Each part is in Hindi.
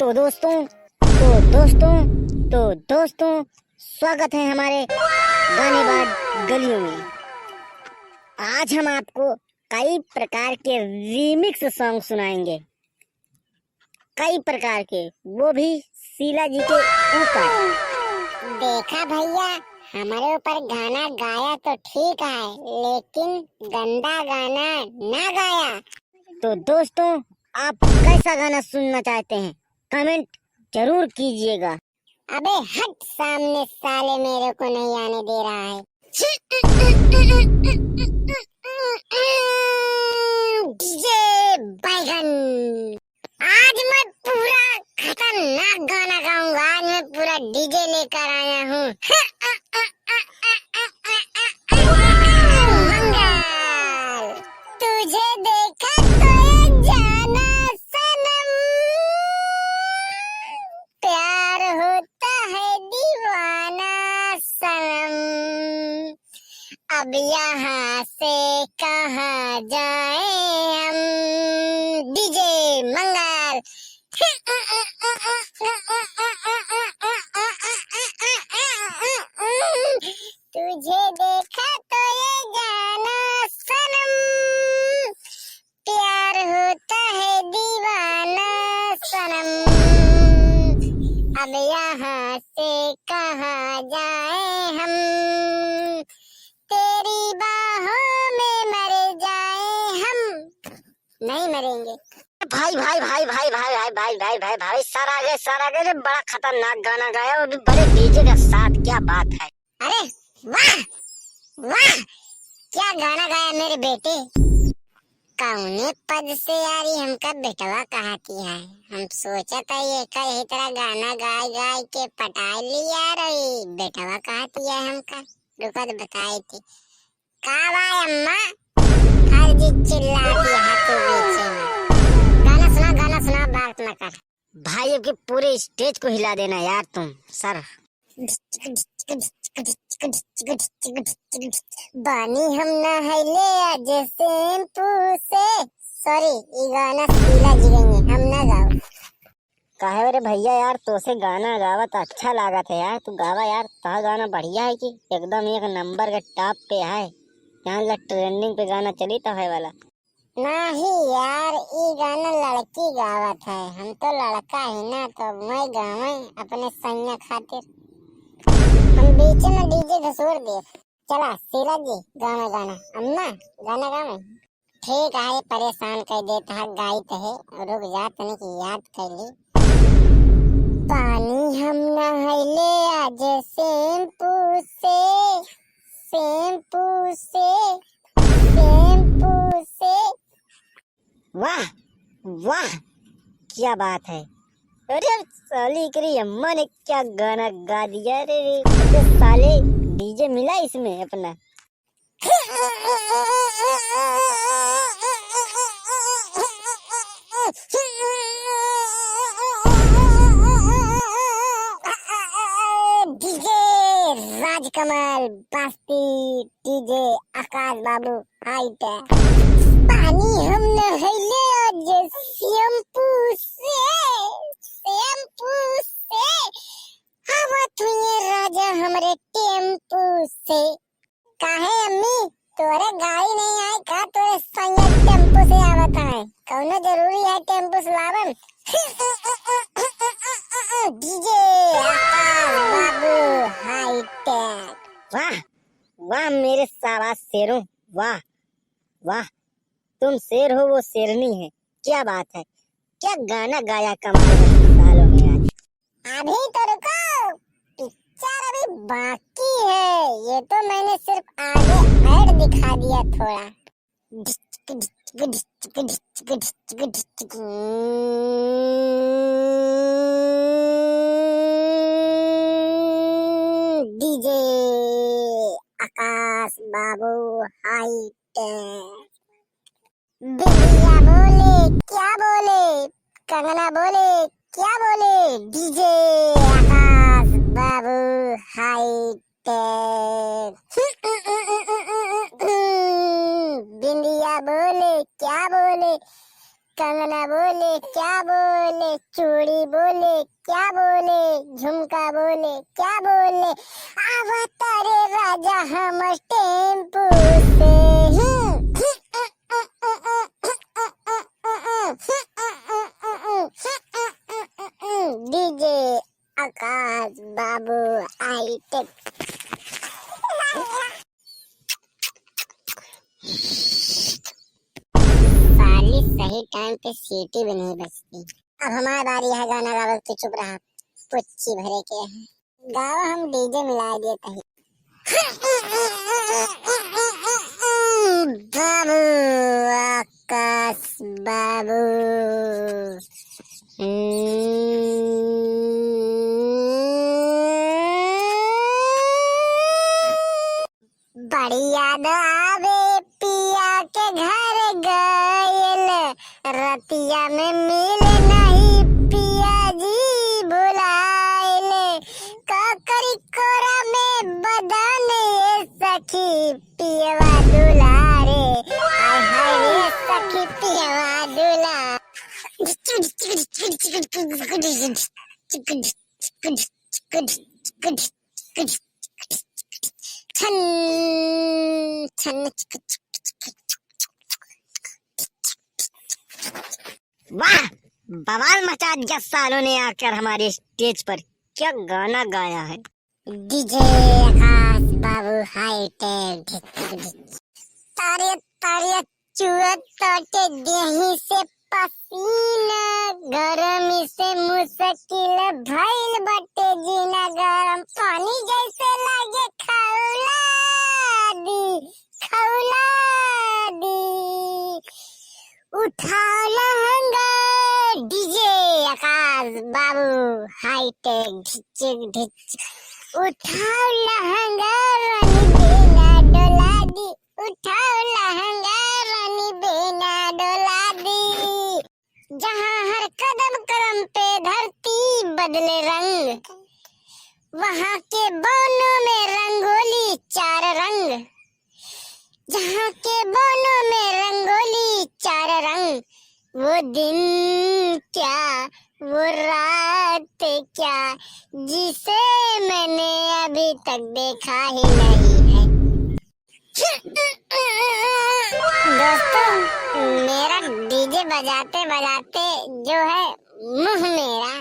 तो दोस्तों तो दोस्तों तो दोस्तों स्वागत है हमारे गानेबाज गलियों में। आज हम आपको कई प्रकार के रीमिक्स सॉन्ग सुनाएंगे, कई प्रकार के, वो भी शीला जी के ऊपर। देखा भैया, हमारे ऊपर गाना गाया तो ठीक है, लेकिन गंदा गाना ना गाया। तो दोस्तों, आप कैसा गाना सुनना चाहते हैं कमेंट जरूर कीजिएगा। अबे हट सामने साले, मेरे को नहीं आने दे रहा है। डीजे बैगन, आज मैं पूरा खतरनाक गाना गाऊंगा। आज मैं पूरा डीजे लेकर आया हूँ। मंगल, तुझे देखा तो ये जाना सनम, प्यार होता है दीवाना सनम, अब यहाँ से कहाँ जाए हम। डीजे मंगल। तुझे देखा तो ये जाना सनम, प्यार होता है दीवाना सनम, अब यहाँ से कहाँ जाए हम, तेरी बाहों में मर जाए हम। नहीं मरेंगे। भाई भाई भाई भाई भाई भाई भाई भाई भाई भाई सारा रे, बड़ा खतरनाक गाना गाया और भी बड़े डीजे के साथ। क्या बात है। अरे वाह वाह, क्या गाना गाया मेरे बेटे। कौने पद से यारी हमका बेटवा कहती है। हम सोचा था ये कई तरह गाना गाय गाय के पटाई लिया रही, बेटवा कहती है हमका। रुका तो बताई थी का भाई अम्मा, हर जी चिल्लाती है तू पीछे में। गाना सुना बात न कर। भाई के पूरे स्टेज को हिला देना यार तुम सर। बानी हम नहले आज शैम्पू से। सॉरी, ये गाना शीला जी गई, हम ना गाओ। काहे रे भैया यार, तो से गाना गावत अच्छा लागत है यार। तू गावा यार, ता गाना बढ़िया है कि एकदम एक नंबर के टॉप पे है। यहाँ ला ट्रेंडिंग पे गाना चली तो है वाला। नहीं यार, ये गाना लड़की गावत है, हम तो लड़का ही ना, तो मैं गावे अपने सैया खातिर। हम बीच में डीजे घसोड़ दे। चला शीला जी गाना गाना। अम्मा गाना गावे। ठीक है, परेशान कर देता है, गाइत है। रुक जा, तने की याद कर ली। पानी हम नहले आज शैम्पू से, शैम्पू से, शैम्पू से। वाह वाह, क्या बात है। अरे साली करी अम्मा ने क्या गाना गा दिया रे। तो साले डीजे मिला इसमें अपना। डीजे राजकमल बास्ती, डीजे आकाश बाबू हाइट। पानी हम नहले आज शैम्पू से, शैम्पू से, हवा तुझे राजा हमरे टेम्पू से। काहे अम्मी, तोरे गाड़ी नहीं आई का? तोरे सैया टेम्पू से आवत है। कौनो जरूरी है टेम्पू से लावन? डीजे आकाश बाबू हाईटेक। वाह वाह मेरे शाबाश शेरों, वाह वाह, तुम शेर हो वो शेरनी है। क्या बात है, क्या गाना गाया कमाल का सालों में आज। अभी तो रुको, पिक्चर अभी बाकी है। ये तो मैंने सिर्फ आगे ऐड दिखा दिया थोड़ा। डीजे आकाश बाबू हाईटेक। बिल्लिया बोले क्या बोले, कंगना बोले क्या बोले, डीजे आकाश बाबू हाईटेक। बिंदिया बोले क्या बोले, कंगना बोले क्या बोले, चूड़ी बोले क्या बोले, झुमका बोले क्या बोले, आवा तारे राजा हम टेम्पू से। डीजे आकाश बाबू हाईटेक। साली सही टाइम पे सीटी भी नहीं बजती। अब हमारी बारी है गाना गावे तो चुप रहा, पुच्ची भरे के है गावा, हम डीजे मिला दिए कहीं। बाबू आकाश बाबू, बड़ी याद आवे पिया के घर गयल, रतिया में मिले नहीं पिया जी बुलाइले, काकरी कोरा में बदाने सखी पियवा दुलारे, हाय हाय रे सखी पियवा दुला। छन छन वाह, बवाल मचा दिया सालों ने आकर हमारे स्टेज पर। क्या गाना गाया है। डीजे आकाश बाबू हाईटेक। तारे तारे चुआ तोटे देही से पसीना, गरमी से मुश्किल भइल बटे जीना, गरम पानी जैसे लागे खौला दी खौला दी। उठाओ लहंगा डीजे आकाश बाबू हाईटेक, ढिचक ढिच। उठाओ लहंगा रानी बेना डोला दी, उठाओ लहंगा रानी बेना डोला दी। जहाँ हर कदम कदम पे धरती बदले रंग, वहाँ के बोनों में रंगोली चार रंग, जहाँ के बोनों में रंगोली चार रंग। वो दिन क्या वो रात क्या जिसे मैंने अभी तक देखा ही नहीं है। दोस्तों, मेरा डीजे बजाते बजाते जो है मुंह मेरा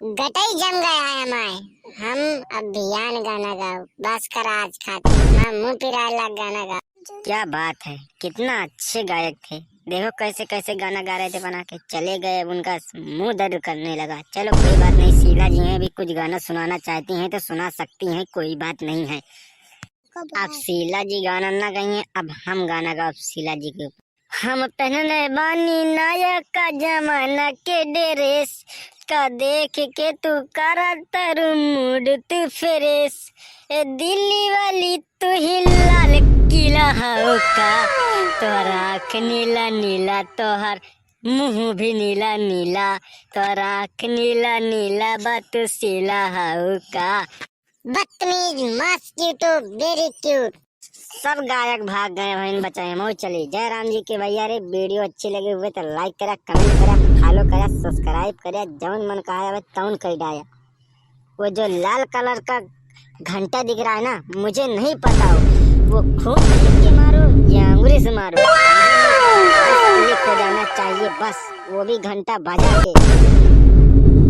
गटाई जम गया है हमारे। हम अभियान गाना गाओ, बस कर आज खाते हम मुंह पिराला गाना गाओ। क्या बात है, कितना अच्छे गायक थे। देखो कैसे कैसे गाना गा रहे थे बना के, चले गए, उनका मुंह दर्द करने लगा। चलो कोई बात नहीं, शीला जी हैं, अभी कुछ गाना सुनाना चाहती हैं तो सुना सकती हैं, कोई बात नहीं है। अब शीला जी गाना ना गाइए, अब हम गाना गाओ शीला जी के ऊपर। हम पहनने बानी नायक का जमाना के ड्रेस का, देख के तू करा तरु मूड तू फ्रेश, दिल्ली वाली तू ही लाल किला हो का, तोरा आँख नीला नीला, तोहर मुँह भी नीला नीला, तोरा आँख नीला नीला, बात शीला हो का। बदतमीज मस्कीटो वेरी क्यूट। सब गायक भाग गए, बहन बचाए मो चली। जय राम जी के भैया रे, वीडियो अच्छी लगी हुए तो लाइक करा, कमेंट करा, फॉलो करा, सब्सक्राइब करा, जौन मन का आया तौन कर डाया। वो जो लाल कलर का घंटा दिख रहा है ना, मुझे नहीं पता वो खूब के मारो या अंगुली से मारो, क्लिक हो जाना चाहिए बस, वो भी घंटा बजा के।